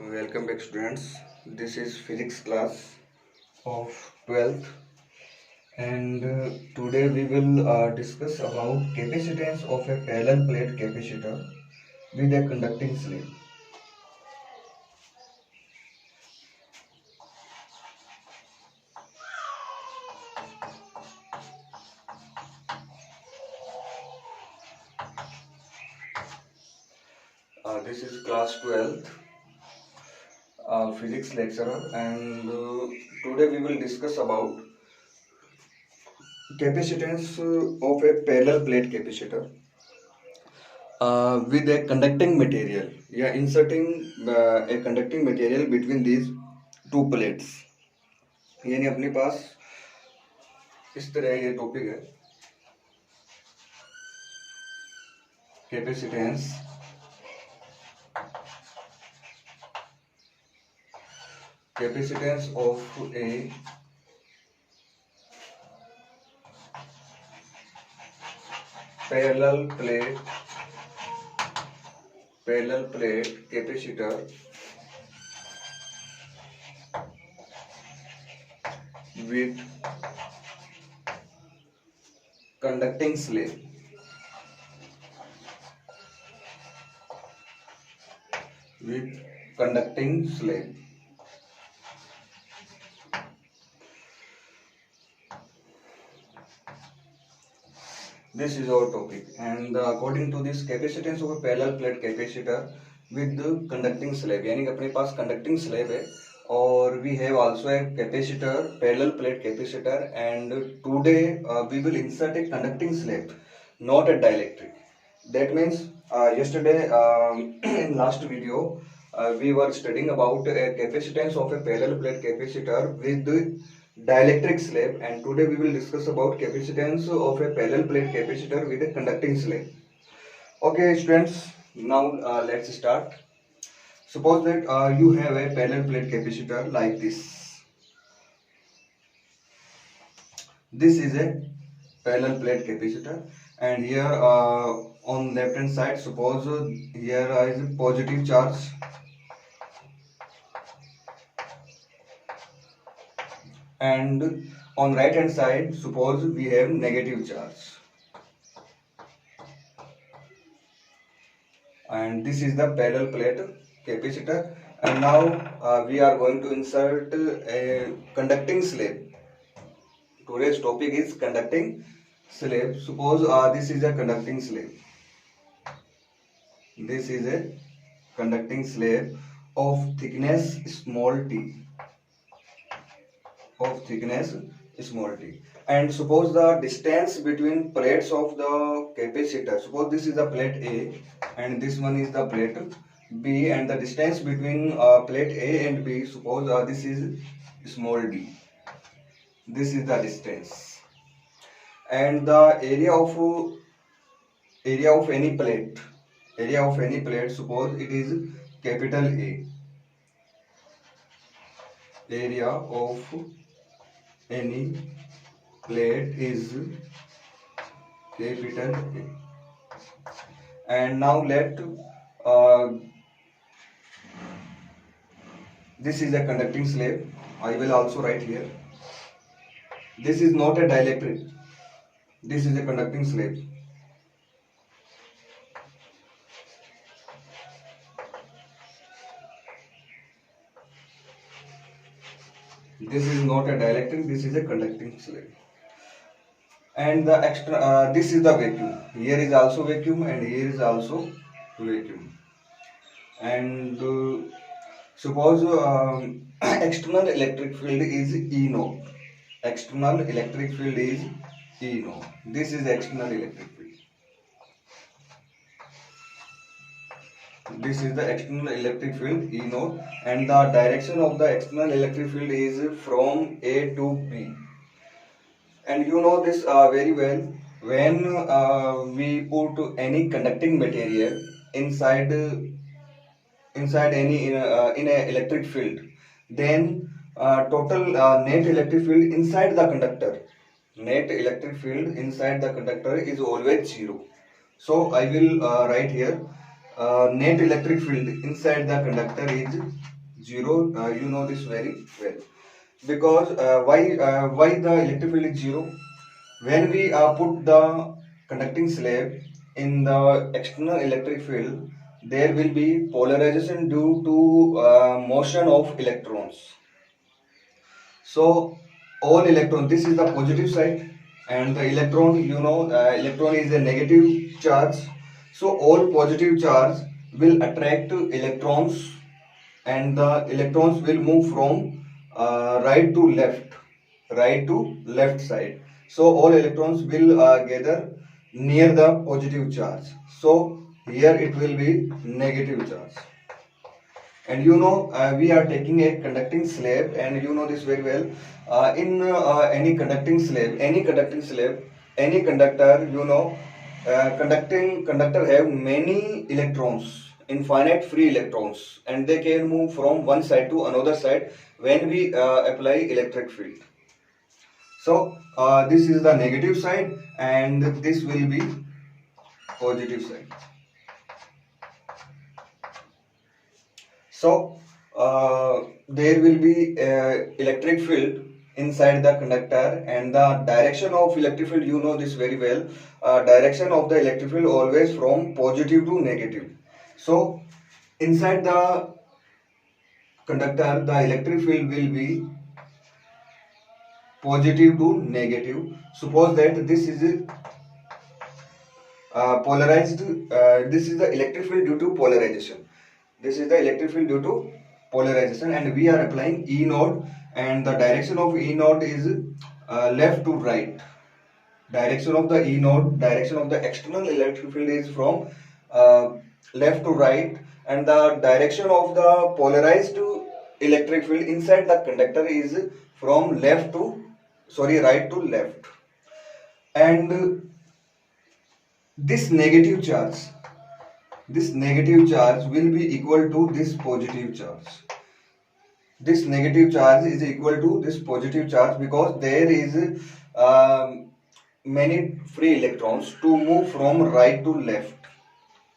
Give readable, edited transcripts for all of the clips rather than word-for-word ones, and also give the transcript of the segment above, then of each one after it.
Welcome back students. This is physics class of 12th and today we will discuss about capacitance of a parallel plate capacitor with a conducting slab. This is class 12th physics lecturer and today we will discuss about capacitance of a parallel plate capacitor with a conducting material या inserting a conducting material between these two plates. यानी अपने पास इस तरह ये topic है capacitance of A parallel plate capacitor with conducting slab This is our topic, and according to this, capacitance of a parallel plate capacitor with the conducting slab, यानी कि अपने पास conducting slab है और we have also a capacitor, parallel plate capacitor, and today we will insert a conducting slab, not a dielectric. That means yesterday in last video we were studying about a capacitance of a parallel plate capacitor with the dielectric slab, and today we will discuss about capacitance of a parallel plate capacitor with a conducting slab. Okay students, now let's start. Suppose that you have a parallel plate capacitor like this. This is a parallel plate capacitor, and here on left hand side, suppose here is positive charge and on right hand side, suppose we have negative charge, and this is the parallel plate capacitor. And now we are going to insert a conducting slab. Today's topic is conducting slab. Suppose this is a conducting slab. This is a conducting slab of thickness small t. And suppose the distance between plates of the capacitor, suppose this is the plate A and this one is the plate B, and the distance between plate A and B, suppose this is small d. This is the distance, and the area of any plate, suppose it is capital A. Area of any plate is capital A. And now let this is a conducting slab. I will also write here. This is not a dielectric. This is a conducting slab. This is not a dielectric. This is a conducting slab. And the extra, this is the vacuum. Here is also vacuum, and here is also vacuum. And suppose external electric field is E naught. External electric field is E naught. This is external electric field. This is the external electric field E naught, and the direction of the external electric field is from A to B. And you know this very well. When we put any conducting material inside any in a electric field, then total net electric field inside the conductor. Net electric field inside the conductor is always zero. So I will write here net electric field inside the conductor is zero. You know this very well, because why the electric field is zero? When we put the conducting slab in the external electric field, there will be polarization due to motion of electrons. So all electron, this is the positive side, and the electron, you know, electron is a negative charge. So all positive charge will attract electrons, and the electrons will move from right to left side. So all electrons will gather near the positive charge. So here it will be negative charge. And you know, we are taking a conducting slab, and you know this very well. In any conducting slab, any conductor, you know, conductor have many electrons, infinite free electrons, and they can move from one side to another side when we apply electric field. So this is the negative side, and this will be positive side. So there will be electric field inside the conductor, and the direction of electric field, you know this very well. Direction of the electric field always from positive to negative. So inside the conductor, the electric field will be positive to negative. Suppose that this is polarized. This is the electric field due to polarization. This is the electric field due to polarization, and we are applying E node, and the direction of E node is left to right. Direction of the E node, direction of the external electric field is from left to right, and the direction of the polarized electric field inside the conductor is from right to left. And this negative charge will be equal to this positive charge. This negative charge is equal to this positive charge because there is many free electrons to move from right to left.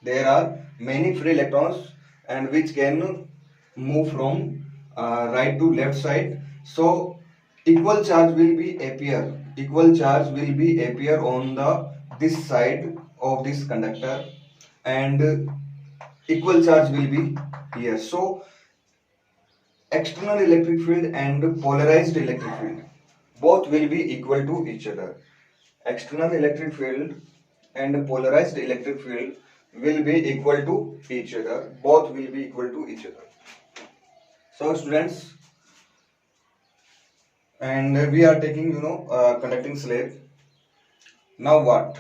There are many free electrons and which can move from right to left side. So equal charge will be appear. Equal charge will be appear on this side of this conductor, and equal charge will be here. So external electric field and polarized electric field both will be equal to each other. External electric field and polarized electric field will be equal to each other. Both will be equal to each other. So students, and we are taking, you know, conducting slab. Now what?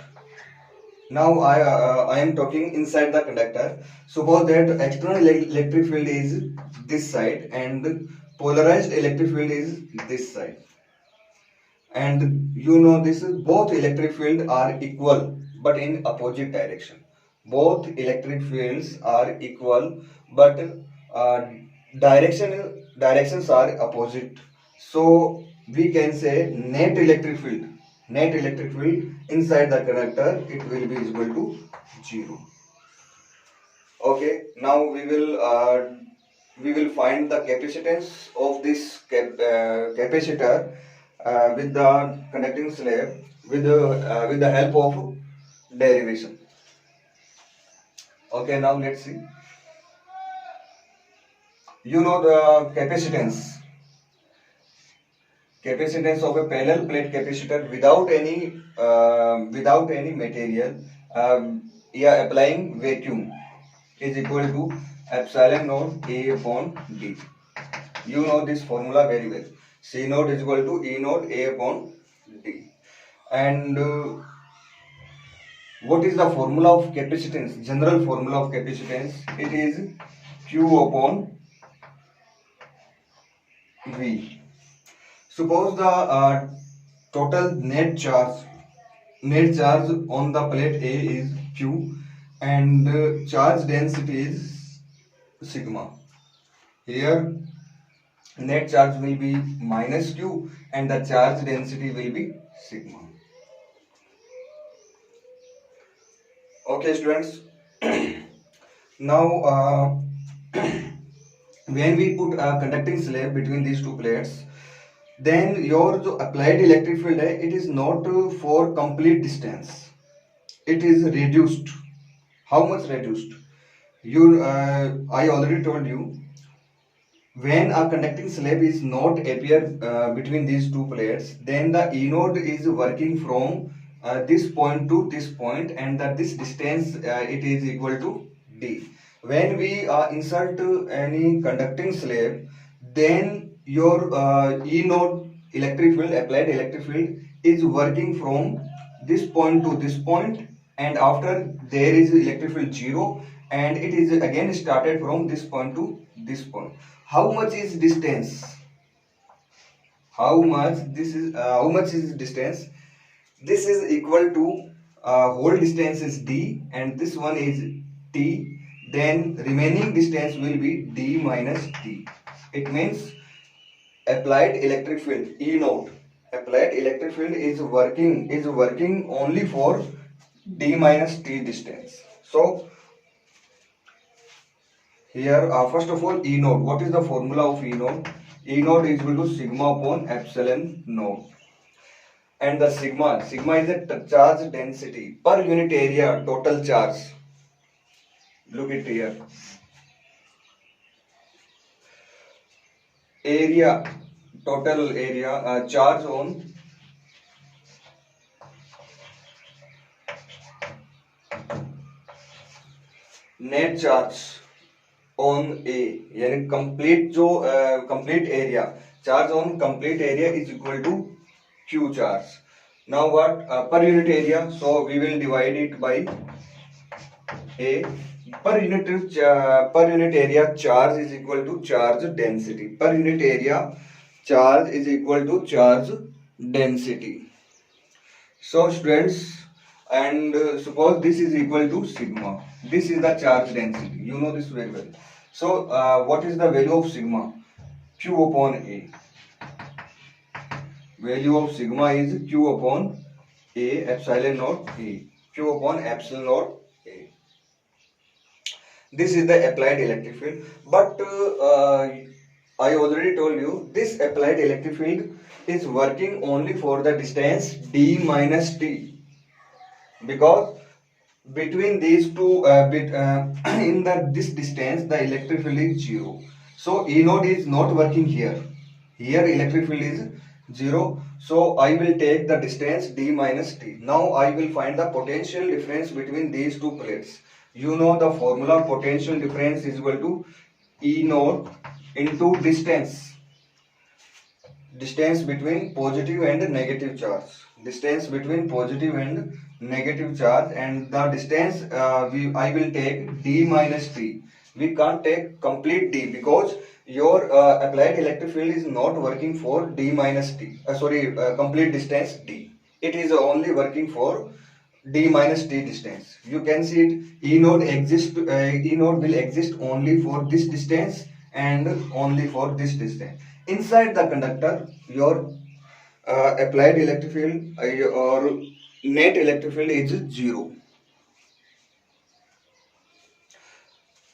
Now I am talking inside the conductor. Suppose that external electric field is this side and polarized electric field is this side. And you know this, both electric field are equal but in opposite direction. Both electric fields are equal but directions are opposite. So we can say net electric field inside the conductor, it will be equal to 0. Okay, now we will find the capacitance of this capacitor with the conducting slab with the help of derivation. Okay, now let's see. You know the capacitance of a parallel plate capacitor without any material, applying vacuum, is equal to epsilon naught A upon D. You know this formula very well. C naught is equal to E naught A upon D. And what is the formula of capacitance? General formula of capacitance, it is Q upon V. Suppose the total net charge on the plate A is Q, and charge density is sigma. Here net charge will be minus Q and the charge density will be sigma. Okay students, Now when we put a conducting slab between these two plates, then your जो applied electric field है, it is not for complete distance, it is reduced. How much reduced? I already told you, when a conducting slab is not appear between these two plates, then the E node is working from this point to this point, and that this distance it is equal to D. When we insert any conducting slab, then your E node electric field, applied electric field, is working from this point to this point, and after there is electric field 0, and it is again started from this point to this point. How much is distance? How much is distance? This is equal to whole distance is D, and this one is T. Then remaining distance will be D minus T. It means applied electric field E node. Applied electric field is working only for D minus T distance. So here, first of all, E node. What is the formula of E node? E node is equal to sigma upon epsilon node. And the sigma is the charge density per unit area, total charge. Look it here. Area, total area, charge on net charge on A, यानी complete जो complete area, charge on complete area is equal to Q charge. Now what? Per unit area, so we will divide it by A. Per unit area charge is equal to charge density. Per unit area charge is equal to charge density. So students, and suppose this is equal to sigma. This is the charge density. You know this very well. So what is the value of sigma? Q upon A. Value of sigma is Q upon A, epsilon naught A. Q upon epsilon naught A. This is the applied electric field. But I already told you, this applied electric field is working only for the distance D minus T. Because between these two, in this distance, the electric field is 0. So E node is not working here. Here electric field is 0. So I will take the distance D minus T. Now I will find the potential difference between these two plates. You know the formula, potential difference is equal to E node into distance. Distance between positive and negative charge. Distance between positive and negative charge, and the distance I will take D minus T. We can't take complete D because your applied electric field is not working for D minus T. Complete distance D. It is only working for D minus T distance. You can see it. E node will exist only for this distance and only for this distance. Inside the conductor, your applied electric field or net electric field is 0.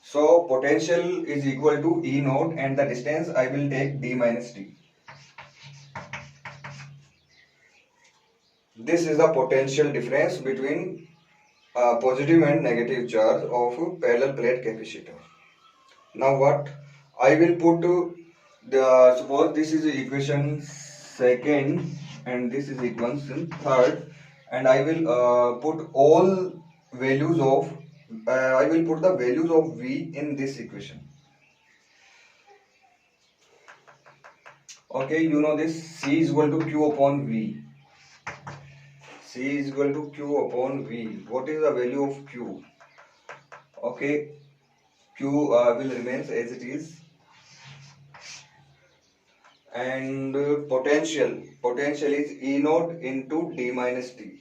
So potential is equal to E node, and the distance I will take D minus T. This is the potential difference between positive and negative charge of parallel plate capacitor. Now what? I will put suppose this is equation second and this is equation third, and I will put all values of I will put the values of V in this equation. Okay, you know this, C is equal to Q upon V. C is equal to Q upon V. What is the value of Q? Okay, Q will remain as it is. And potential is E node into D minus T.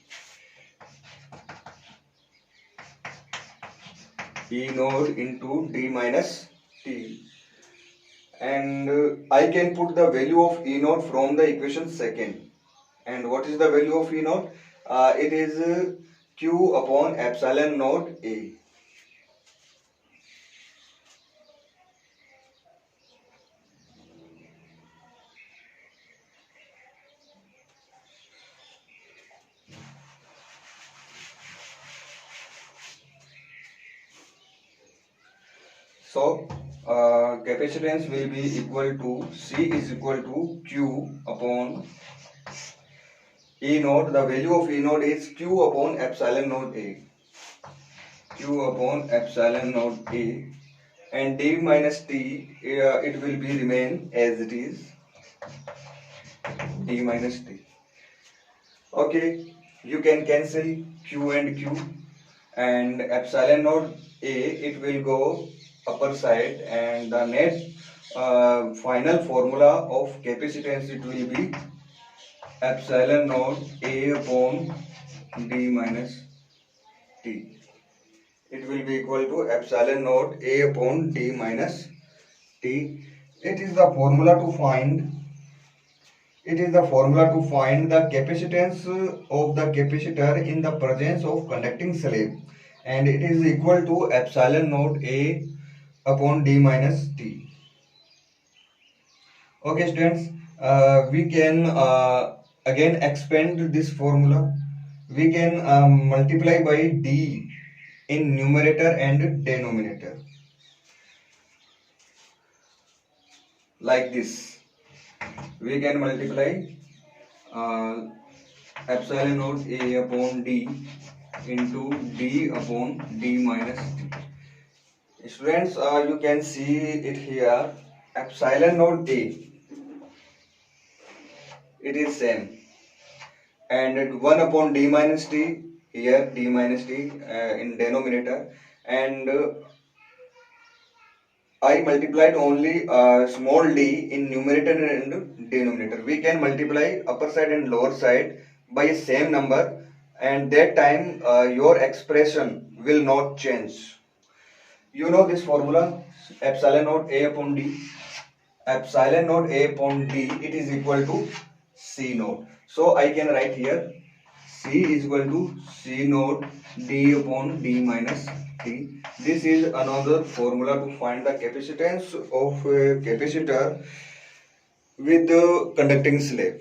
E node into D minus T. And I can put the value of E node from the equation second. And what is the value of E node? It is Q upon epsilon naught A. So capacitance will be equal to C is equal to Q upon E naught. The value of E naught is Q upon epsilon naught A. Q upon epsilon naught A, and D minus T, it will be remain as it is, D minus T. Okay, you can cancel Q and Q, and epsilon naught A, it will go upper side, and the net final formula of capacitance, it will be epsilon naught A upon D minus T. It will be equal to epsilon naught A upon D minus T. It is the formula to find the capacitance of the capacitor in the presence of conducting slab, and it is equal to epsilon naught A upon D minus T. Okay, students, we can again expand this formula. We can multiply by D in numerator and denominator, like this. We can multiply uh, epsilon naught A upon D into D upon D minus T. Students, you can see it here. Epsilon naught A, it is same, and 1 upon D minus T, here D minus T in denominator, and I multiplied only small d in numerator and denominator. We can multiply upper side and lower side by same number, and that time your expression will not change. You know this formula, epsilon naught A upon D. Epsilon naught A upon D, it is equal to C naught. So I can write here C is equal to C naught D upon D minus T. This is another formula to find the capacitance of a capacitor with the conducting slab.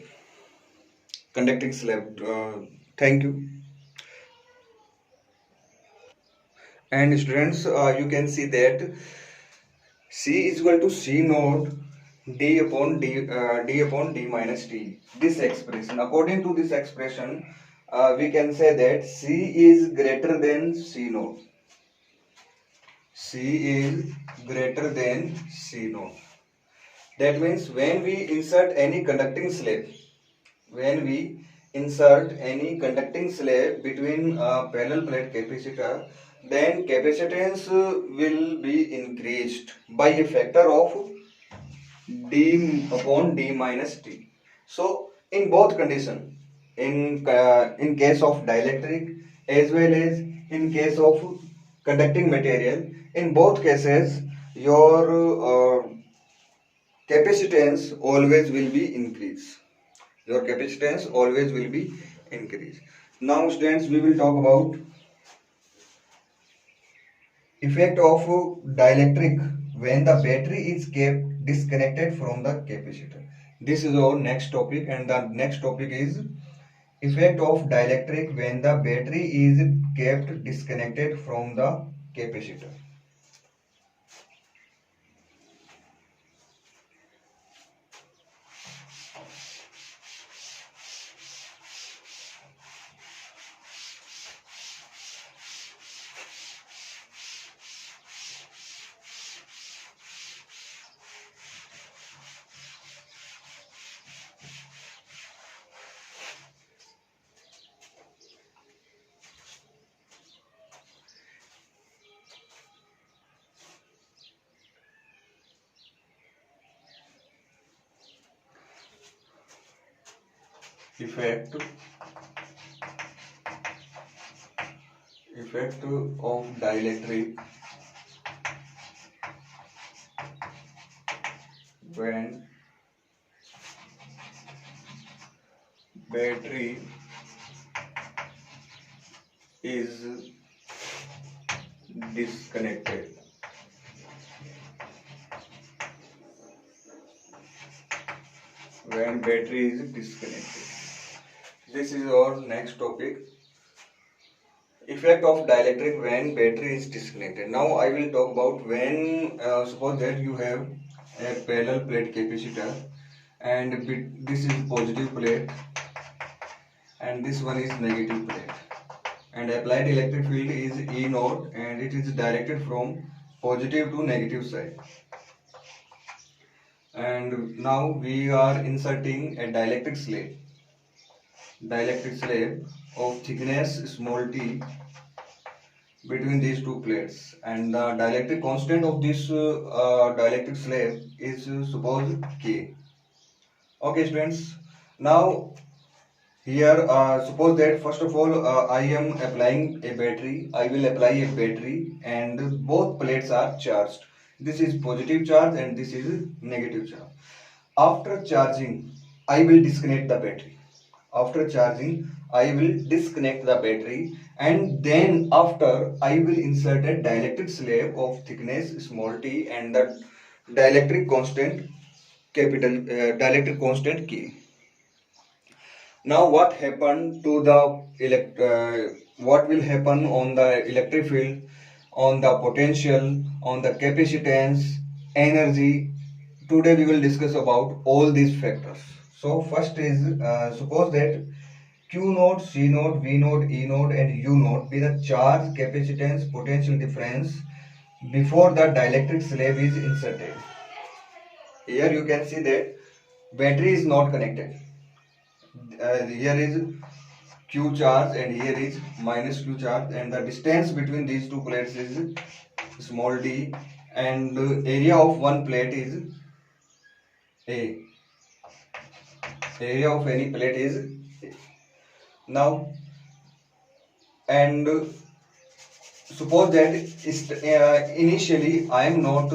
Thank you. And students, you can see that C is equal to C naught D upon D minus T. This expression, according to this expression, we can say that C is greater than C naught. C is greater than C naught. That means when we insert any conducting slab, between parallel plate capacitor, then capacitance will be increased by a factor of D upon D minus T. So in both condition, in case of dielectric as well as in case of conducting material, in both cases your capacitance always will be increased. Your capacitance always will be increased. Now students, we will talk about effect of dielectric when the battery is kept disconnected from the capacitor. This is our next topic, and the next topic is effect of dielectric when the battery is kept disconnected from the capacitor. Effect of dielectric when battery is disconnected. When battery is disconnected. This is our next topic. effect of dielectric when battery is disconnected. Now I will talk about when suppose that you have a parallel plate capacitor and this is positive plate and this one is negative plate, and applied electric field is E naught and it is directed from positive to negative side. And now we are inserting a dielectric slab of thickness small t between these two plates, and the dielectric constant of this dielectric slab is suppose K. Okay students, now here suppose that first of all I am applying a battery. I will apply a battery and both plates are charged. This is positive charge and this is negative charge. After charging I will disconnect the battery. After charging I will disconnect the battery, and then after I will insert a dielectric slab of thickness small t and the dielectric constant dielectric constant K. Now what happened to the what will happen on the electric field, on the potential, on the capacitance, energy? Today we will discuss about all these factors. So first is suppose that Q naught, C naught, V naught, E naught and U naught be the charge, capacitance, potential difference before the dielectric slab is inserted. Here you can see that battery is not connected. Here is Q charge and here is minus Q charge, and the distance between these two plates is small d, and the area of one plate is A. Area of any plate is A. Now, and suppose that initially I am not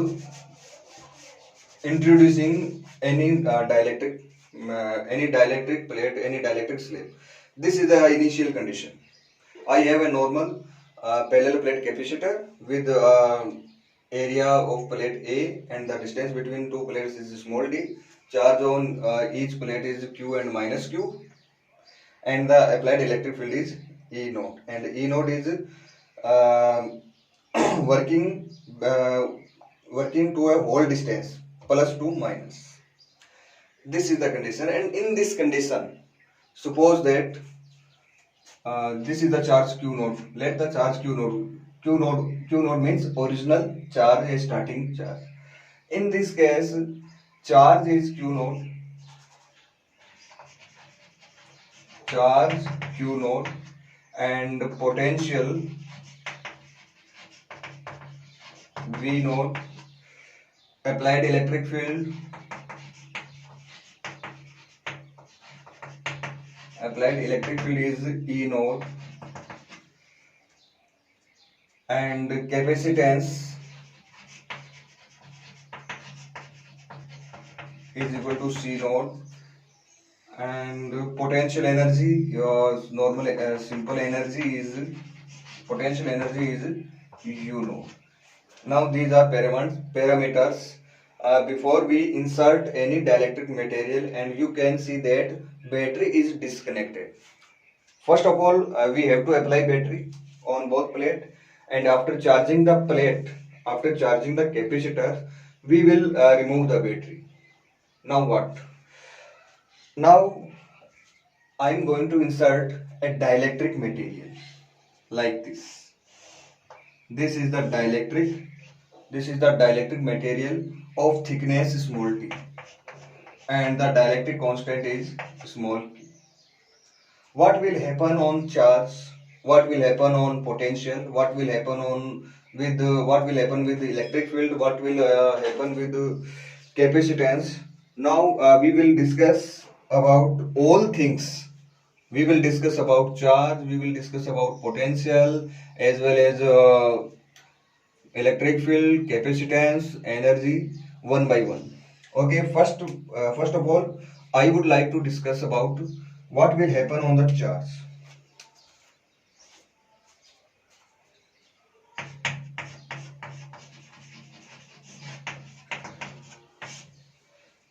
introducing any dielectric plate, any dielectric slab. This is the initial condition. I have a normal parallel plate capacitor with area of plate A and the distance between two plates is small d. Charge on each plate is Q and minus Q, and the applied electric field is E naught, and E naught is uh, working to a whole distance plus 2 minus. This is the condition, and in this condition suppose that this is the charge Q naught. Let the charge Q naught means original charge, a starting charge. In this case charge is Q naught, charge Q naught, and potential V naught, applied electric field is E naught, and capacitance is equal to C naught, and potential energy, your normal simple energy is potential energy is U naught. Now these are parameters before we insert any dielectric material, and you can see that battery is disconnected. First of all we have to apply battery on both plate, and after charging the plate, after charging the capacitor, we will remove the battery. Now what? Now I am going to insert a dielectric material like this. This is the dielectric material of thickness small t, and the dielectric constant is small p. What will happen on charge? What will happen on potential? What will happen with the electric field? What will happen with the capacitance? Now we will discuss about all things. We will discuss about charge, we will discuss about potential, as well as electric field, capacitance, energy, one by one. Okay, first of all, I would like to discuss about what will happen on the charge.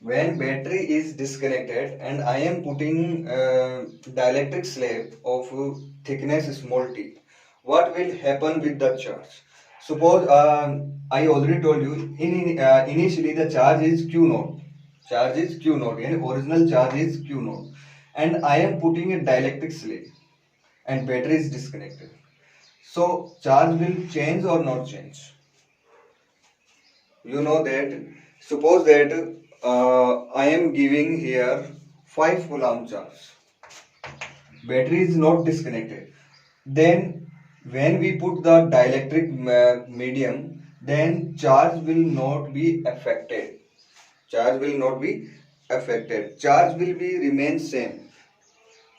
When battery is disconnected and I am putting dielectric slab of thickness small t, what will happen with the charge? Suppose I already told you initially the charge is q naught. Charge is q naught, and original charge is q naught, and I am putting a dielectric slave and battery is disconnected. So charge will change or not change? You know that, suppose that I am giving here 5 coulomb charge, battery is not disconnected, then when we put the dielectric medium, then charge will not be affected. Charge will not be affected. Charge will be remain same.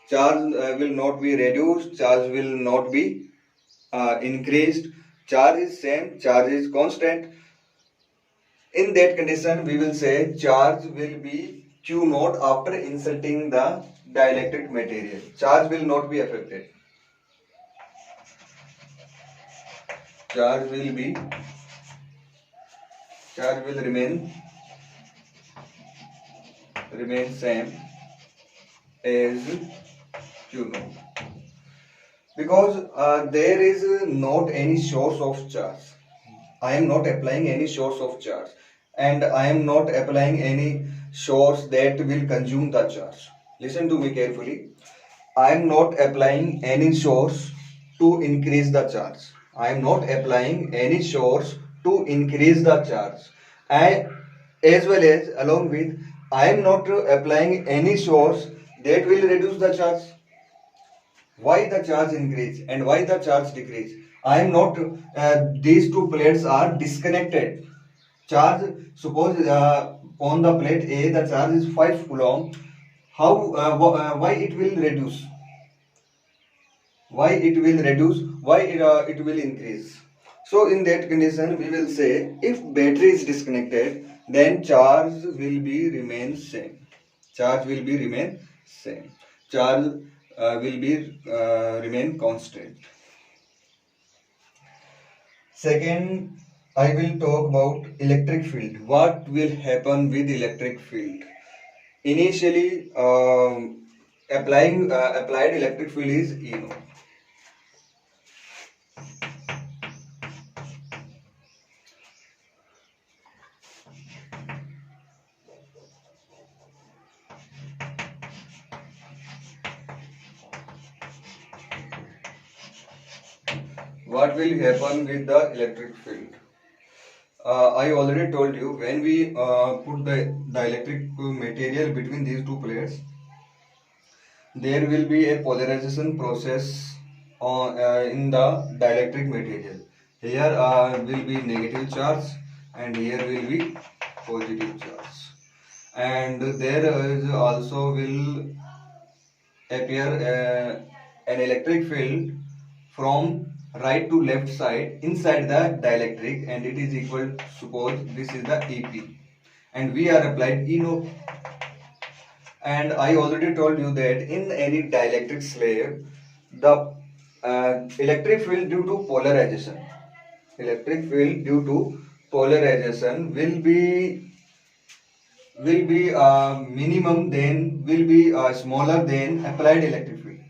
Charge will not be reduced. Charge will not be increased. Charge is same. Charge is constant. In that condition, we will say charge will be q naught after inserting the dielectric material. Charge will not be affected. Charge will remain same as q naught, because there is not any source of charge. I am not applying any source of charge, and I am not applying any source that will consume the charge. Listen to me carefully. I am not applying any source to increase the charge. I am not applying any source to increase the charge. I, as well as along with, I am not applying any source that will reduce the charge. Why the charge increase and why the charge decrease? I am not, these two plates are disconnected. Charge, suppose on the plate A the charge is 5 coulomb. How, why it will reduce? Why it will reduce? Why it will increase? So in that condition, we will say if battery is disconnected, then charge will be remain same. Charge will be remain same. Charge will be remain constant. Second, I will talk about electric field. What will happen with electric field? Initially, applied electric field is E naught. What will happen with the electric field? I already told you, when we put the electric material between these two plates, there will be a polarization process in the dielectric material. Here will be negative charge and here will be positive charge, and there is also will appear an electric field from right to left side inside the dielectric, and it is equal, suppose this is the EP, and we are applied E naught. And I already told you that in any dielectric slab, the electric field due to polarization, will be minimum, then will be smaller than applied electric field.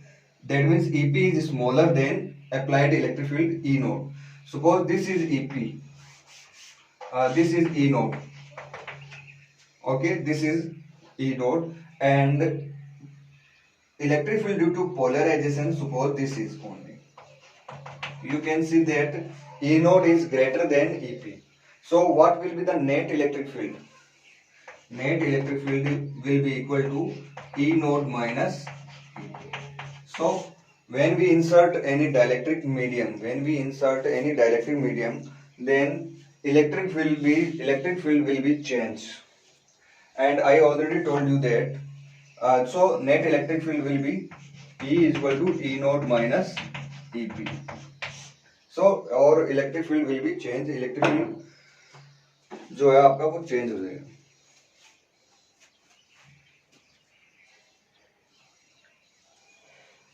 That means EP is smaller than applied electric field E naught. Suppose this is EP, this is E naught. Okay, this is E naught, and electric field due to polarization, suppose this is only. You can see that E naught is greater than EP. So what will be the net electric field? Net electric field will be equal to E naught minus EP. So when we insert any dielectric medium, then electric field will be changed. And I already told you that so net electric field will be E is equal to E naught minus EP. So our electric field will be changed. Electric field जो है आपका वो change हो जाएगा.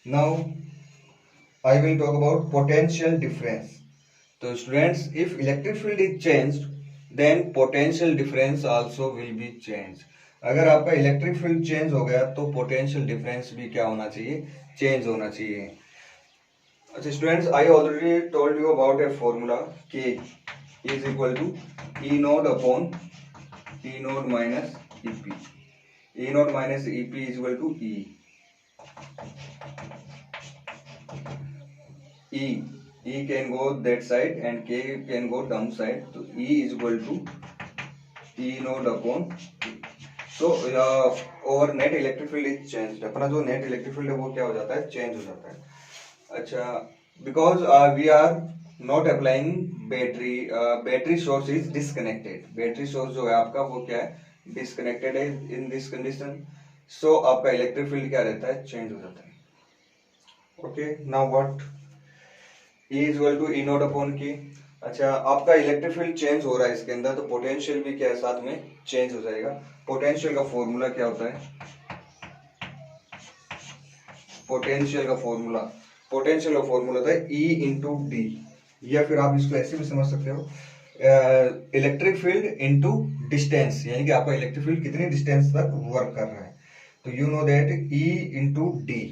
Now I will talk about potential difference. So students, if electric field is changed, then potential difference also will be changed. अगर आपका electric field change हो गया तो पोटेंशियल डिफरेंस भी क्या होना चाहिए? चेंज होना चाहिए. अच्छा students, I already told you about a formula K is equal to E naught upon E naught minus E P. E naught minus E P is equal to E. E can go that side and K can go down side. So E is equal to E node upon P. So over net electric field is changed. अपना जो net electric field है वो क्या हो जाता है, change हो जाता है. अच्छा, because we are not applying battery, battery source is disconnected. Battery source जो है आपका वो क्या है, disconnected है in this condition. So आपका electric field क्या रहता है, चेंज हो जाता है. Okay, now what? E is equal to E naught upon K. अच्छा, आपका इलेक्ट्रिक फील्ड चेंज हो रहा है इसके अंदर, तो पोटेंशियल भी क्या है, साथ में चेंज हो जाएगा. पोटेंशियल का फॉर्मूला क्या होता है, पोटेंशियल का फॉर्मूला होता है E इंटू डी, या फिर आप इसको ऐसे भी समझ सकते हो, इलेक्ट्रिक फील्ड इंटू डिस्टेंस, यानी कि आपका इलेक्ट्रिक फील्ड कितनी डिस्टेंस तक वर्क कर रहा है. तो you know that E into D.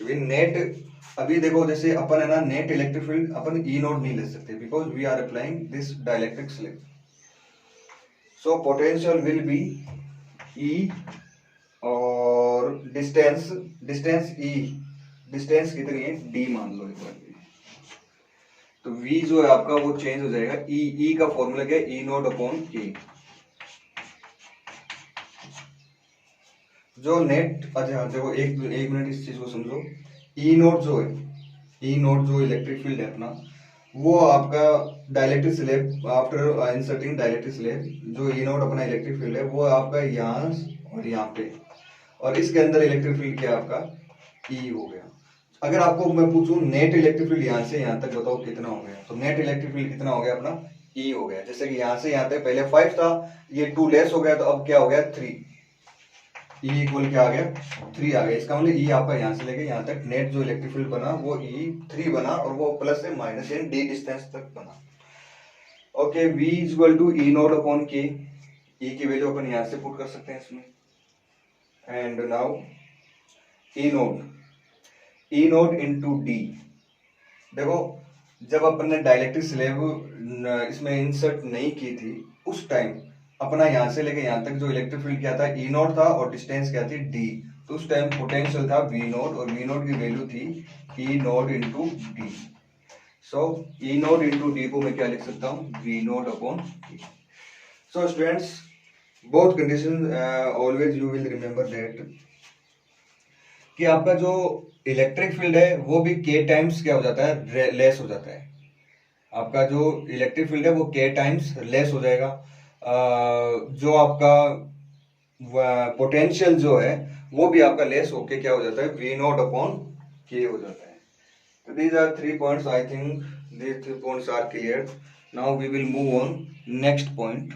Net, अभी देखो जैसे अपन है ना, नेट इलेक्ट्रिक फील्ड अपन ई नोड नहीं ले सकते because we are applying this dielectric slab. So potential will be E और डिस्टेंस ई, डिस्टेंस कितनी है, डी मान लो एक बार. तो वी जो है आपका वो चेंज हो जाएगा. ई का फॉर्मूला क्या है, ई नोड अपॉन के. जो नेट, अच्छा देखो एक मिनट इस चीज को समझो. ई नोट जो इलेक्ट्रिक फील्ड है अपना, वो आपका dielectric slab, after inserting dielectric slab, जो ई नोट अपना इलेक्ट्रिक फील्ड है वो आपका यहाँ और यहाँ पे, और इसके अंदर इलेक्ट्रिक फील्ड क्या आपका ई हो गया. अगर आपको मैं पूछूं नेट इलेक्ट्रिक फील्ड यहाँ से यहाँ तक बताओ कितना हो गया, तो नेट इलेक्ट्रिक फील्ड कितना हो गया अपना, ई हो गया. जैसे कि यहाँ से यहाँ तक पहले 5 था, ये 2 लेस हो गया, तो अब क्या हो गया 3. E इक्वल क्या आ गया, 3 आ गया. इसका मतलब E आपका यहाँ से लेके यहाँ तक नेट जो इलेक्ट्रिक फील्ड बना वो E 3 बना, और वो प्लस से माइनस यानी डी डिस्टेंस तक बना. Okay, V is equal to E naught upon K. E की वैल्यू अपन यहाँ से पुट कर सकते हैं इसमें. And now E naught into D. देखो जब अपन ने डाइलेक्ट्रिक स्लैब इसमें इंसर्ट नहीं की थी, उस टाइम अपना यहाँ से लेके यहाँ तक जो इलेक्ट्रिक फील्ड क्या था, ई नोट था, और डिस्टेंस क्या थी, डी. तो उस टाइम पोटेंशियल था वी नोट, और वी नोट की वैल्यू थी E naught into D. So E naught into D को मैं क्या लिख सकता हूँ, V naught upon D. So students, both condition always you will remember that कि आपका जो इलेक्ट्रिक फील्ड है वो भी के टाइम्स क्या हो जाता है, लेस हो जाता है. आपका जो इलेक्ट्रिक फील्ड है वो के टाइम्स लेस हो जाएगा. जो आपका पोटेंशियल जो है वो भी आपका लेस होके क्या हो जाता है, वी नोट अपॉन के हो जाता है. तो these are 3 points. I think these 3 points are clear. Now we will move on next point.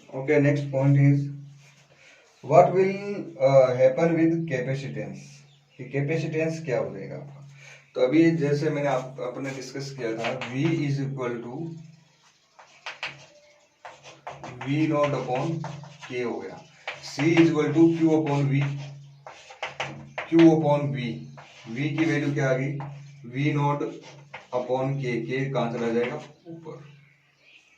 Okay, next point is what will happen with capacitance. कि कैपेसिटेंस क्या हो जाएगा आपका. तो अभी जैसे मैंने अपने डिस्कस किया था, V is equal to V naught upon K हो गया. C is equal to Q upon V. Q upon V. V की वैल्यू क्या आ गई, V naught upon K. K कहाँ चला जाएगा, ऊपर.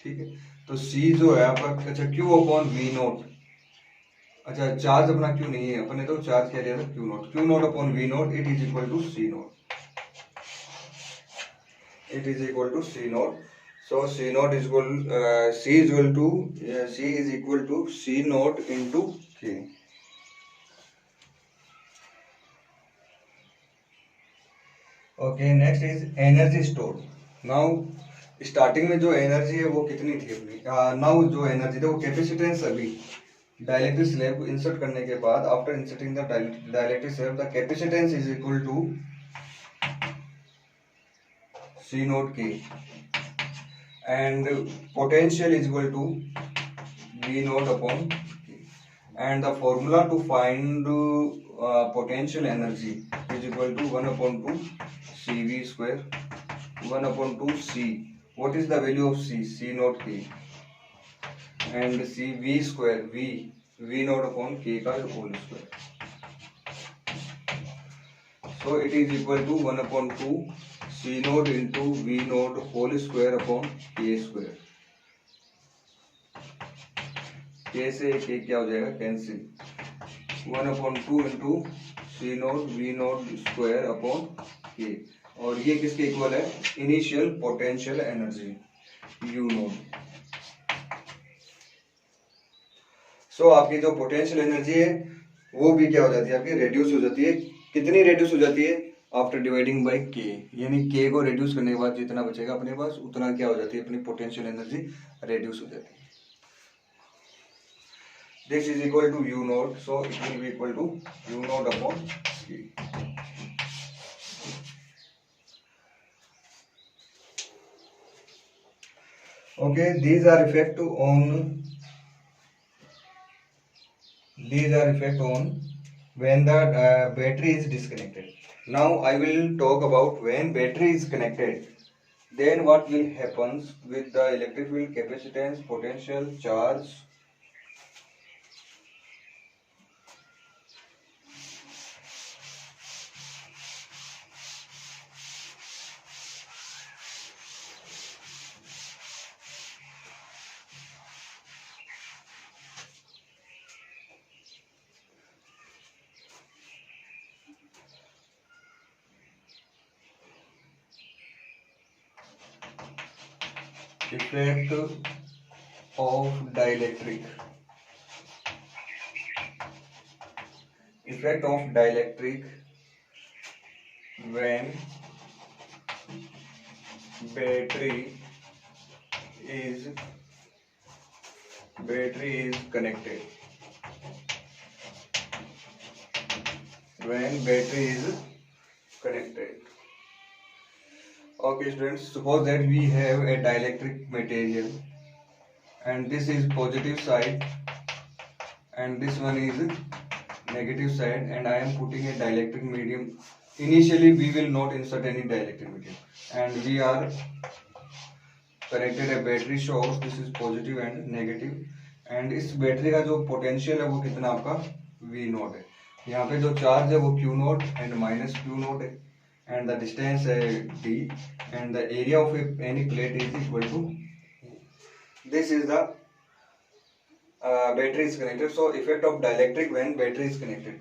ठीक है, तो C जो है आपका, अच्छा Q अपॉन V नोट. अच्छा, चार्ज अपना Q नहीं है, अपने तो चार्ज क्या लिया था, Q naught. Q naught upon V naught, it is equal to C naught. So C naught is equal C is equal to C naught into K. Okay, next is energy stored. Now starting में जो energy है वो कितनी थी अपनी, now जो energy थी वो कैपेसिटेंस अभी डाइलेक्ट्रिक स्लैब को इंसर्ट करने के बाद after inserting the dielectric slab the capacitance is equal to C naught K and potential is equal to V naught upon K, and the formula to find potential energy is equal to 1 upon 2 CV square 1 upon 2 C. What is the value of C? C naught K and C V square V naught upon K का whole square. So it is equal to 1 upon 2 C naught into V naught whole square upon K square. K से K क्या हो जाएगा, cancel. 1 upon 2 into C naught V naught square upon K. और ये किसके equal है, initial potential energy U naught. So आपकी जो पोटेंशियल एनर्जी है वो भी क्या हो जाती है, आपकी रेड्यूस हो जाती है. कितनी रेड्यूस हो जाती है, आफ्टर डिवाइडिंग बाय K, यानी K को रेड्यूस करने के बाद जितना बचेगा अपने पास उतना क्या हो जाती है, अपनी पोटेंशियल एनर्जी रेड्यूस हो जाती है. This is equal to U naught, so it will be equal to U naught upon K. Okay, these are effect on when the battery is disconnected. Now I will talk about when battery is connected, then what will happen with the electric field, capacitance, potential, charge. Effect of dielectric. Effect of dielectric when battery is connected. When battery is connected. Okay students, suppose that we have a dielectric material and this is positive side and this one is negative side, and I am putting a dielectric medium. Initially we will not insert any dielectric medium and we are connected a battery source. This is positive and negative, and इस battery का जो potential है वो कितना आपका V note है. यहाँ पे जो चार्ज है वो Q note and minus Q note है, and the distance d, and the area of any plate is equal to. This is the battery is connected. So effect of dielectric when battery is connected.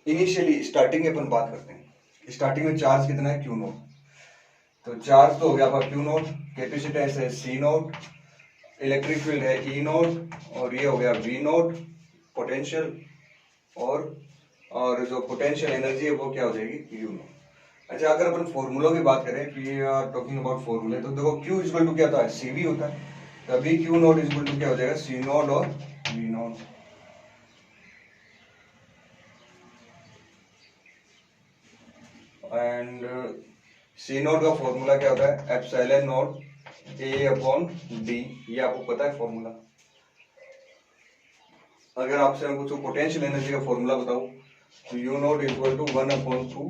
Initially starting में अपन बात करते हैं. Starting में charge कितना है, Q note. तो charge तो हो गया आपका Q नोट, कैपेसिटेंस है C नोट, इलेक्ट्रिक फील्ड है E नोट, और ये हो गया V नोट पोटेंशियल, और जो पोटेंशियल एनर्जी है वो क्या हो जाएगी, U नोट. अच्छा, अगर अपन फॉर्मूला की बात करें, वी आर टॉकिंग अबाउट फॉर्मूले, तो देखो Q इक्वल टू क्या होता है, CV होता है. तभी Q नोट इक्वल टू क्या हो जाएगा, C नोट और V note. And C note का फॉर्मूला क्या होता है, epsilon note A upon D. ये आपको पता है फॉर्मूला. अगर आपसे मैं पूछूं पोटेंशियल एनर्जी का फॉर्मूला बताओ, तो U naught equal to 1 upon 2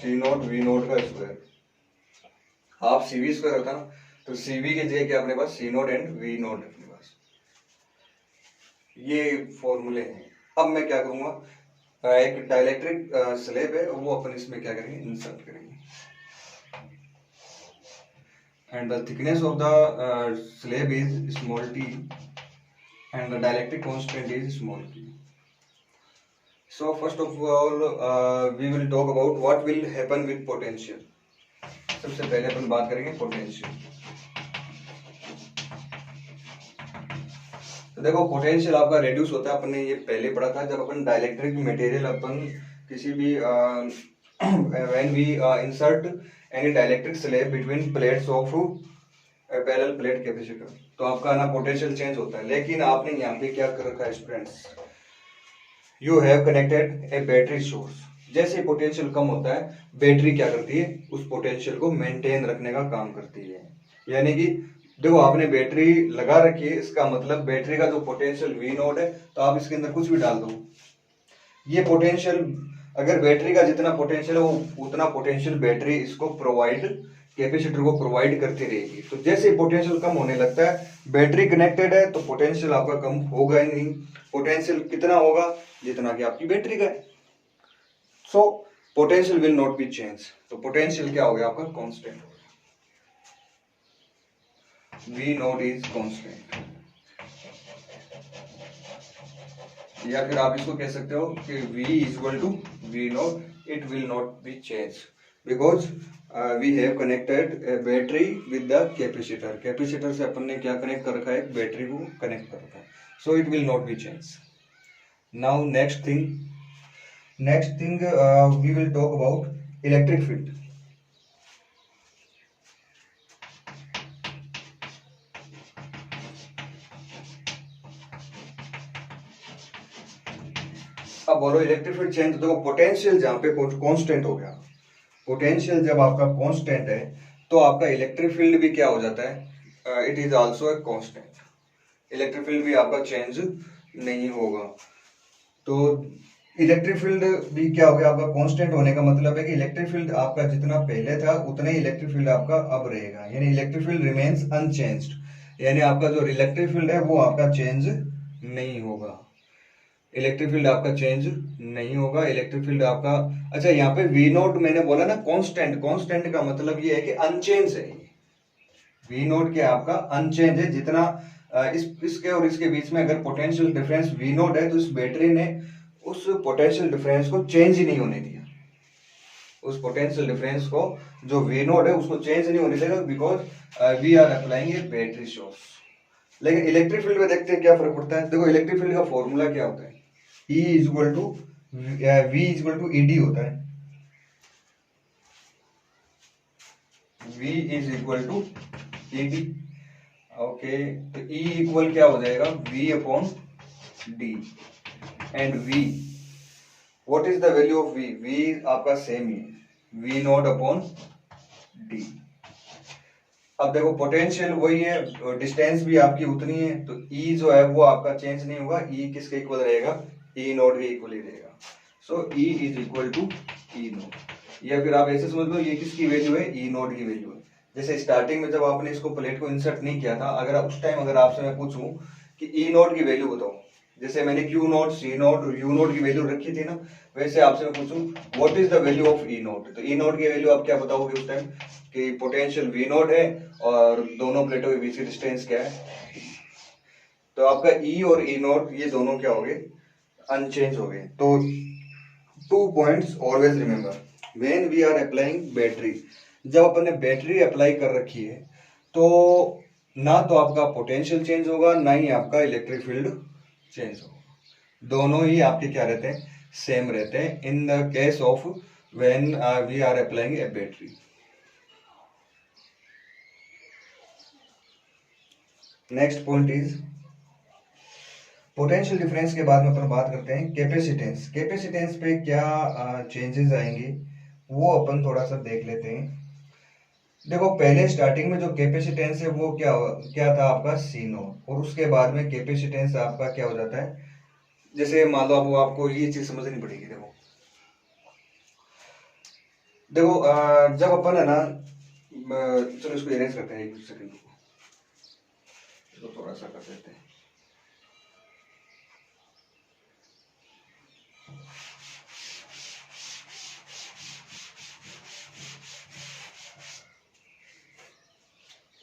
C naught V naught का स्क्वायर. हाफ CV स्क्वायर होता ना, तो CV के जगह क्या अपने पास C naught and V naught अपने पास. ये फॉर्मूले हैं. अब मैं क्या करूंगा, एक डाइलेक्ट्रिक स्लैब है वो अपन इसमें क्या करेंगे, इंसर्ट करेंगे. And the thickness of the slab is small t and the dielectric constant is small t. So first of all we will talk about what will happen with potential. सबसे पहले अपन बात करेंगे पोटेंशियल. तो देखो potential आपका reduce होता है, अपन ने ये पहले पढ़ा था जब अपन डाइलेक्ट्रिक मटेरियल अपन किसी भी when we insert any dielectric slab between plates of parallel plate capacitor, तो आपका ना पोटेंशियल चेंज होता है। लेकिन आपने यहाँ पे क्या कर रखा है students, you have connected A battery source. जैसे ही पोटेंशियल कम होता है बैटरी क्या करती है, उस पोटेंशियल को मेंटेन रखने का काम करती है। यानी कि देखो आपने बैटरी लगा रखी है, इसका मतलब बैटरी का जो पोटेंशियल वी नोट है, तो आप इसके अंदर कुछ भी डाल दो, ये पोटेंशियल अगर बैटरी का जितना पोटेंशियल है वो उतना पोटेंशियल बैटरी इसको प्रोवाइड, कैपेसिटर को प्रोवाइड करती रहेगी। तो जैसे ही पोटेंशियल कम होने लगता है, बैटरी कनेक्टेड है तो पोटेंशियल आपका कम होगा ही नहीं। पोटेंशियल कितना होगा, जितना कि आपकी बैटरी का है। So potential will not be change. तो पोटेंशियल क्या हो गया आपका, constant, V naught is constant. या फिर आप इसको कह सकते हो कि V is equal to V naught, it will not be change because we have connected battery with the capacitor. Capacitor से अपन ने क्या कनेक्ट कर रखा है, बैटरी को कनेक्ट कर रखा है। So it will not be change. Now next thing we will talk about electric field. अब बोलो इलेक्ट्रिक फील्ड चेंज, देखो पोटेंशियल जहां पे कांस्टेंट हो गया, पोटेंशियल जब आपका कांस्टेंट है तो आपका इलेक्ट्रिक फील्ड भी क्या हो जाता है, it is also a constant. Electric field भी आपका चेंज नहीं होगा। तो इलेक्ट्रिक फील्ड भी क्या हो गया आपका, कांस्टेंट होने का मतलब है कि इलेक्ट्रिक फील्ड आपका जितना पहले था उतना ही इलेक्ट्रिक फील्ड आपका अब रहेगा, यानी इलेक्ट्रिक फील्ड रिमेन्स अनचेंज्ड, यानी आपका जो इलेक्ट्रिक फील्ड है वो आपका चेंज नहीं होगा। इलेक्ट्रिक फील्ड आपका चेंज नहीं होगा, इलेक्ट्रिक फील्ड आपका, अच्छा यहाँ पे वी नोट मैंने बोला ना कांस्टेंट, कांस्टेंट का मतलब ये है कि अनचेंज है। वी नोट क्या आपका अनचेंज है, जितना इसके और इसके बीच में अगर पोटेंशियल डिफरेंस वी नोट है तो इस बैटरी ने उस पोटेंशियल डिफरेंस को चेंज ही नहीं होने दिया। उस पोटेंशियल डिफरेंस को जो वी नोट है उसको चेंज नहीं होने देगा because we are applying a battery source. लेकिन इलेक्ट्रिक फील्ड में देखते हैं क्या फर्क पड़ता है। देखो इलेक्ट्रिक फील्ड का फॉर्मूला क्या होता है, E is equal to V is equal to ED होता है। V is equal to ED। Okay, तो E इक्वल क्या हो जाएगा, V upon D। And V, what is the value of V? V आपका सेम ही है, V नॉट अपॉन D। अब देखो पोटेंशियल वही है, डिस्टेंस भी आपकी उतनी है, तो E जो है वो आपका चेंज नहीं होगा। E किसके इक्वल रहेगा, E नॉट के इक्वल ही रहेगा। So E is equal to E naught, या फिर आप ऐसे समझ लो ये किसकी वैल्यू है, E नॉट की वैल्यू है। जैसे स्टार्टिंग में जब आपने इसको प्लेट को इंसर्ट नहीं किया था, अगर उस टाइम अगर आपसे मैं पूछूं कि E नॉट की वैल्यू बताओ, जैसे मैंने Q नॉट, C नॉट और U नॉट की वैल्यू रखी थी ना, वैसे आपसे मैं पूछूं what is the value of E not, तो E नॉट की वैल्यू आप क्या बताओगे उस टाइम कि पोटेंशियल V नॉट है और दोनों प्लेटों के बीच की डिस्टेंस क्या है। तो आपका E और E नॉट ये दोनों क्या हो गए, अनचेंज हो गए। तो 2 points always remember when we are applying battery. जब अपन ने बैटरी अप्लाई कर रखी है तो ना तो आपका पोटेंशियल चेंज होगा, ना ही आपका इलेक्ट्रिक फील्ड चेंज होगा। दोनों ही आपके क्या रहते हैं, सेम रहते हैं in the case of when we are applying a battery. Next point is potential difference के बाद में अपन बात करते हैं कैपेसिटेंस। कैपेसिटेंस पे क्या चेंजेस आएंगे वो अपन थोड़ा सा देख लेते हैं। देखो पहले स्टार्टिंग में जो कैपेसिटेंस है वो क्या था आपका C नॉट, और उसके बाद में कैपेसिटेंस आपका क्या हो जाता है, जैसे मान लो आपको ये चीज समझनी पड़ेगी। देखो जब अपन है ना, चलो इसको इरेज करते हैं, एक सेकंड इसको थोड़ा सा कर देते हैं।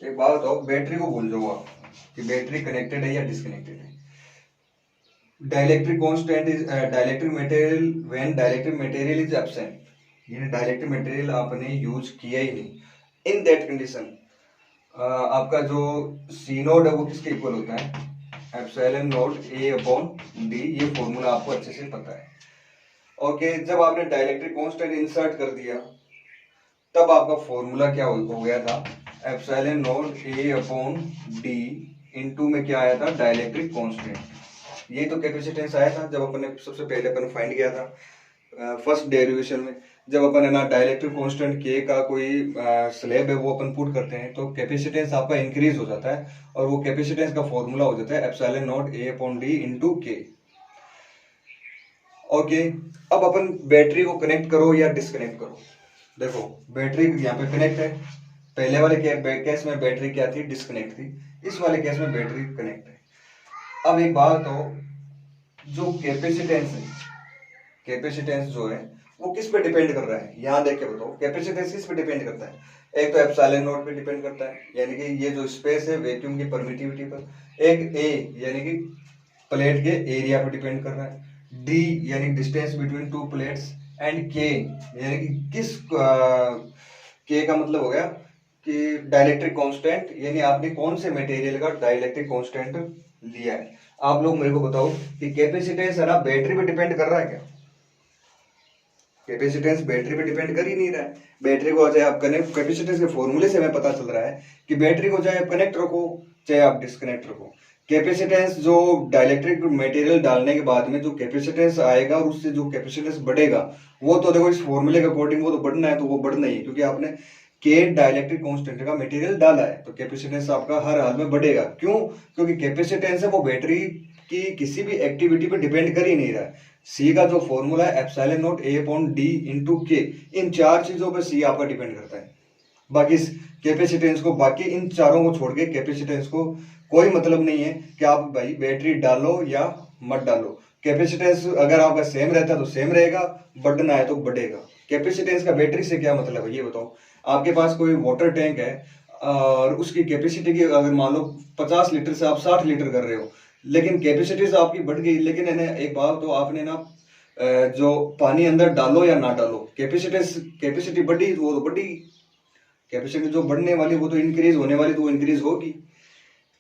एक बात बताओ, बैटरी को भूल जाओ आप कि बैटरी कनेक्टेड है या डिस्कनेक्टेड है। Dielectric constant is dielectric material when dielectric material is absent, यानी डाइलेक्ट्रिक मटेरियल आपने यूज किया ही नहीं, इन दैट कंडीशन आपका जो C नोड है वो किसके इक्वल होता है, epsilon not a upon D, ये फॉर्मूला आपको अच्छे से पता है। ओके, जब आपने डाइलेक्ट्रिक कांस्टेंट इंसर्ट कर दिया तब आपका फॉर्मूला क्या हो गया था, epsilon not a upon D into में क्या आया था, डाइलेक्ट्रिक कांस्टेंट। ये तो कैपेसिटेंस आया था जब अपन ने सबसे पहले अपन फाइंड किया था फर्स्ट डेरिवेशन में। जब अपन है ना डाइलेक्ट्रिक कांस्टेंट के का कोई स्लैब है वो अपन पुट करते हैं तो कैपेसिटेंस आपका इंक्रीज हो जाता है और वो कैपेसिटेंस का फॉर्मूला हो जाता है epsilon not a upon D into के। ओके, अब अपन बैटरी को कनेक्ट करो या डिस्कनेक्ट करो। देखो बैटरी यहाँ पे कनेक्ट है, पहले वाले केस में बैटरी क्या थी, डिस्कनेक्ट थी, इस वाले केस में बैटरी कनेक्ट है। अब एक बात हो, जो कैपेसिटेंस है, कैपेसिटेंस जो है वो किस पे डिपेंड कर रहा है, यहाँ देख के बताओ कैपेसिटेंस किस पे डिपेंड करता है। एक तो एप्सिलॉन नॉट पे डिपेंड करता है यानी कि ये जो स्पेस है वैक्यूम की परमिटिविटी पर, एक ए यानी कि प्लेट के एरिया पे डिपेंड कर रहा है, डी यानी distance between two plates, and के यानी कि किस के का मतलब हो गया कि डाइलेक्ट्रिक कांस्टेंट, यानी आपने कौन से मटेरियल का डाइलेक्ट्रिक कांस्टेंट लिया है। आप लोग मेरे को बताओ कि कैपेसिटेंस है ना बैटरी पे डिपेंड कर रहा है क्या, कैपेसिटेंस बैटरी पे डिपेंड कर ही नहीं रहा है। बैटरी को चाहे आप कनेक्ट, कैपेसिटेंस के फॉर्मूले से हमें पता चल रहा है कि बैटरी को चाहे आप कनेक्ट रखो चाहे आप डिस्कनेक्ट रखो, कैपेसिटेंस जो डाइलेक्ट्रिक मटेरियल डालने के बाद में जो कैपेसिटेंस आएगा और उससे जो कैपेसिटेंस बढ़ेगा वो तो देखो इस फॉर्मूले के अकॉर्डिंग वो तो बढ़ना है, तो वो बढ़ना ही है क्योंकि आपने के डाइलेक्ट्रिक कांस्टेंट का मटेरियल डाला है तो कैपेसिटेंस आपका हर हाल में बढ़ेगा। क्यों, क्योंकि कैपेसिटेंस है वो बैटरी की किसी भी एक्टिविटी पे डिपेंड कर ही नहीं रहा है। सी का जो फॉर्मूला है epsilon not a upon D into के, इन चार चीजों पे सी आपका डिपेंड करता है। बाकी कैपेसिटेंस को, बाकी इन चारों को छोड़ के कैपेसिटेंस को कोई मतलब नहीं है कि आप भाई बैटरी डालो या मत डालो। कैपेसिटेंस अगर आपका सेम रहता है तो सेम रहेगा, बढ़ना है तो बढ़ेगा। कैपेसिटेंस का बैटरी से क्या मतलब है ये बताओ। आपके पास कोई वाटर टैंक है और उसकी कैपेसिटी की अगर मान लो 50 लीटर से आप 60 लीटर कर रहे हो, लेकिन कैपेसिटी तो आपकी बढ़ गई, लेकिन एक बात तो आपने ना जो पानी अंदर डालो या ना डालो कैपेसिटी बढ़ी वो तो बढ़ी, कैपेसिटी जो बढ़ने वाली वो तो इंक्रीज होने वाली तो वो इंक्रीज होगी।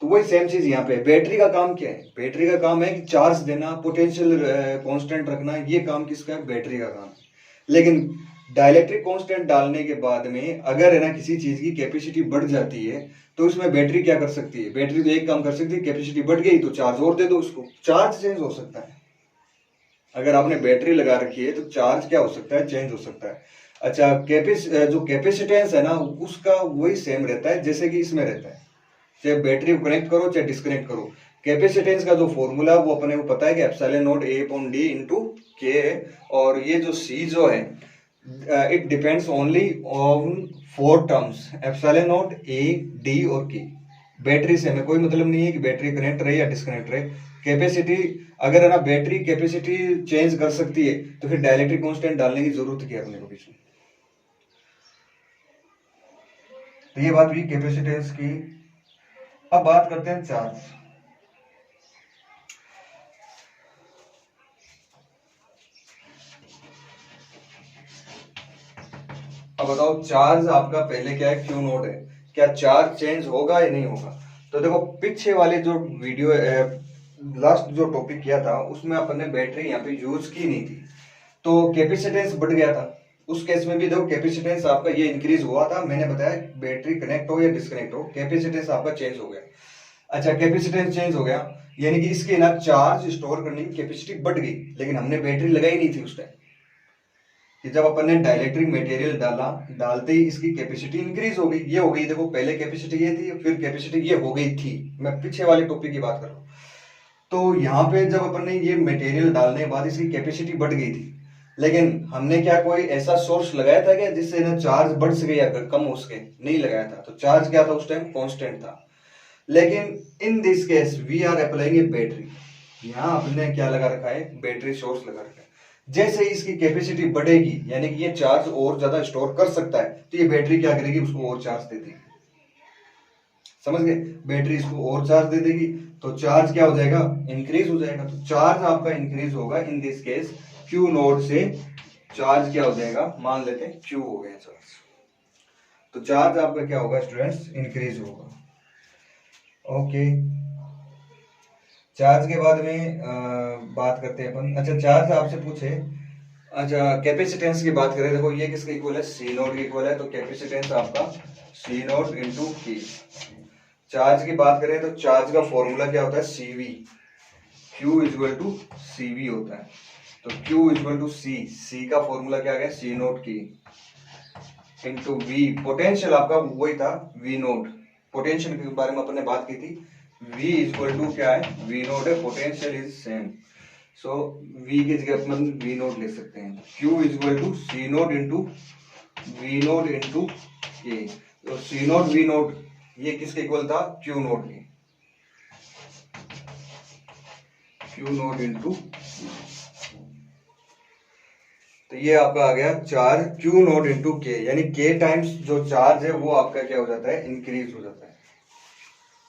तो वही सेम चीज यहाँ पे बैटरी का काम क्या है, बैटरी का काम है कि चार्ज देना, पोटेंशियल कांस्टेंट रखना, ये काम किसका है, बैटरी का काम है। लेकिन डाइलेक्ट्रिक कांस्टेंट डालने के बाद में अगर है ना किसी चीज की कैपेसिटी बढ़ जाती है तो उसमें बैटरी क्या कर सकती है, बैटरी तो एक काम कर सकती है, कैपेसिटी बढ़ गई तो चार्ज और दे दो उसको, चार्ज चेंज हो सकता है। अगर आपने बैटरी लगा रखी है तो चार्ज क्या हो सकता है, चेंज हो सकता है। अच्छा, जो कैपेसिटेंस है ना उसका वही सेम रहता है जैसे कि इसमें रहता है, चाहे बैटरी को कनेक्ट करो चाहे डिस्कनेक्ट करो। कैपेसिटेंस का जो फॉर्मूला वो अपने को पता है कि epsilon not a upon D into के है, और ये जो सी जो है it depends only on 4 terms, epsilon not A D और के। बैटरी से हमें कोई मतलब नहीं है कि बैटरी कनेक्ट रहे या डिस्कनेक्ट रहे। कैपेसिटी अगर है ना बैटरी कैपेसिटी चेंज कर सकती है तो फिर डाइलेक्ट्रिक कांस्टेंट डालने की जरूरत क्या है अपने को बीच में। तो ये बात हुई कैपेसिटेंस की। अब बात करते हैं चार्ज। अब बताओ चार्ज आपका पहले क्या है, क्यू नोट है, क्या चार्ज चेंज होगा या नहीं होगा। तो देखो पीछे वाले जो वीडियो लास्ट जो टॉपिक किया था उसमें अपन ने बैटरी यहाँ पे यूज की नहीं थी तो कैपेसिटेंस बढ़ गया था। उस केस में भी देखो कैपेसिटेंस आपका ये इंक्रीज हुआ था, मैंने बताया बैटरी कनेक्ट हो या डिस्कनेक्ट हो कैपेसिटेंस आपका चेंज हो गया। अच्छा, कैपेसिटेंस चेंज हो गया यानी कि इसके ना चार्ज स्टोर करने की कैपेसिटी बढ़ गई, लेकिन हमने बैटरी लगाई नहीं थी उस टाइम। कि जब अपन ने डाइलेक्ट्रिक मटेरियल डाला, डालते ही इसकी कैपेसिटी इंक्रीज हो गई, ये हो गई। देखो पहले कैपेसिटी ये थी फिर कैपेसिटी ये हो गई थी, मैं पीछे वाले टॉपिक की बात कर रहा हूँ। तो यहाँ पे जब अपन ने ये मटेरियल डालने के बाद इसकी कैपेसिटी बढ़ गई थी, लेकिन हमने क्या कोई ऐसा सोर्स लगाया था क्या जिससे ना चार्ज बढ़ सके या कम हो सके, नहीं लगाया था। तो चार्ज क्या था उस टाइम, कांस्टेंट था। लेकिन in this case we are applying a battery, यहाँ आपने क्या लगा रखा है, बैटरी सोर्स लगा रखा है। जैसे इसकी कैपेसिटी बढ़ेगी यानी कि ये चार्ज और ज्यादा स्टोर कर सकता है तो ये बैटरी क्या करेगी, उसको और चार्ज दे देगी। समझ गए, बैटरी इसको और चार्ज दे देगी तो चार्ज क्या हो जाएगा, इंक्रीज हो जाएगा। तो चार्ज आपका इंक्रीज होगा इन दिस केस क्यू नोड से चार्ज क्या हो जाएगा, मान लेते हैं क्यू हो गया चार्ज, तो चार्ज आपका क्या होगा स्टूडेंट्स, इंक्रीज होगा। ओके, चार्ज के बाद में बात करते हैं अपन। अच्छा, चार्ज आपसे पूछे, अच्छा कैपेसिटेंस की बात करें, देखो ये किसके इक्वल है, सी नोट के इक्वल है, तो कैपेसिटेंस आपका सी नोट इंटू की। चार्ज की बात करें तो चार्ज का फॉर्मूला क्या होता है, CV, Q equal to CV होता है। तो क्यू इक्वल टू सी का फॉर्मूला क्या आ गया, सी नोट की इंटू वी। पोटेंशियल आपका वही था, वी नोट। पोटेंशियल के बारे में अपने बात की थी, V इक्वल टू क्या है, वी नोट है, potential is same. So V की जगह अपन वी नोट ले सकते हैं। Q equal to C naught into V naught into K. तो सी नोट वी नोट ये किसके इक्वल था, Q नोट के, Q नोट इंटू। तो ये आपका आ गया चार्ज Q नोट इंटू के, यानी के टाइम्स जो चार्ज है वो आपका क्या हो जाता है, इंक्रीज हो जाता है।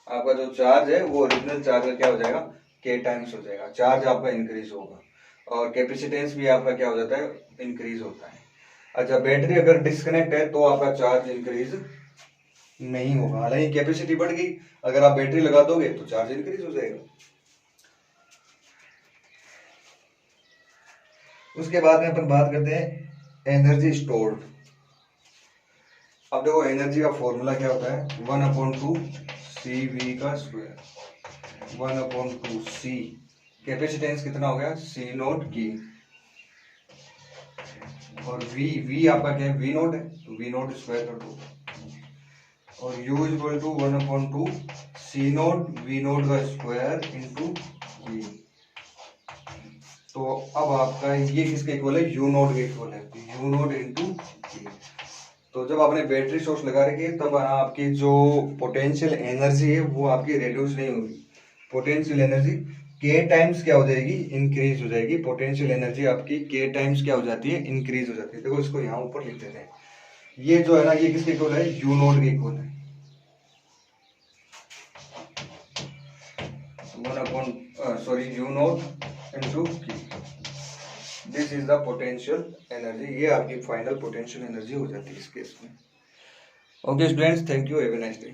आपका जो चार्ज है वो ओरिजिनल चार्ज का क्या हो जाएगा, के टाइम्स हो जाएगा, चार्ज आपका इंक्रीज होगा। और कैपेसिटेंस भी आपका क्या हो जाता है, इंक्रीज होता है। अच्छा, बैटरी अगर डिस्कनेक्ट है तो आपका चार्ज इंक्रीज नहीं होगा, हालांकि कैपेसिटी बढ़ गई, अगर आप बैटरी लगा दोगे तो चार्ज इंक्रीज हो जाएगा। उसके बाद में अपन बात करते हैं एनर्जी स्टोर्ड। अब देखो एनर्जी का फॉर्मूला क्या होता है, 1/2 CV का स्क्वायर, 1/2 C। कैपेसिटेंस कितना हो गया, सी नोट की, और V आपका क्या है, वी नोट है, तो वी नोट स्क्वायर कर दो, और U equal to 1/2 C naught V naught का स्क्वायर इंटू की। तो अब आपका ये किसके इक्वल है, U नोट के इक्वल है, U नोट इंटू की। तो जब आपने बैटरी सोर्स लगा रखी है तब आपकी जो पोटेंशियल एनर्जी है वो आपकी रिड्यूस नहीं होगी। पोटेंशियल एनर्जी के टाइम्स क्या हो जाएगी, इंक्रीज हो जाएगी। पोटेंशियल एनर्जी आपकी के टाइम्स क्या हो जाती है, इंक्रीज हो जाती है। देखो इसको यहाँ ऊपर लिख देते हैं, ये जो है ना ये किसके इक्वल है, यू नोट के इक्वल है, 1 यू नोट इंटू की। This is the potential energy, ये आपकी फाइनल पोटेंशियल एनर्जी हो जाती है इस केस में। Okay students, thank you, have a nice day.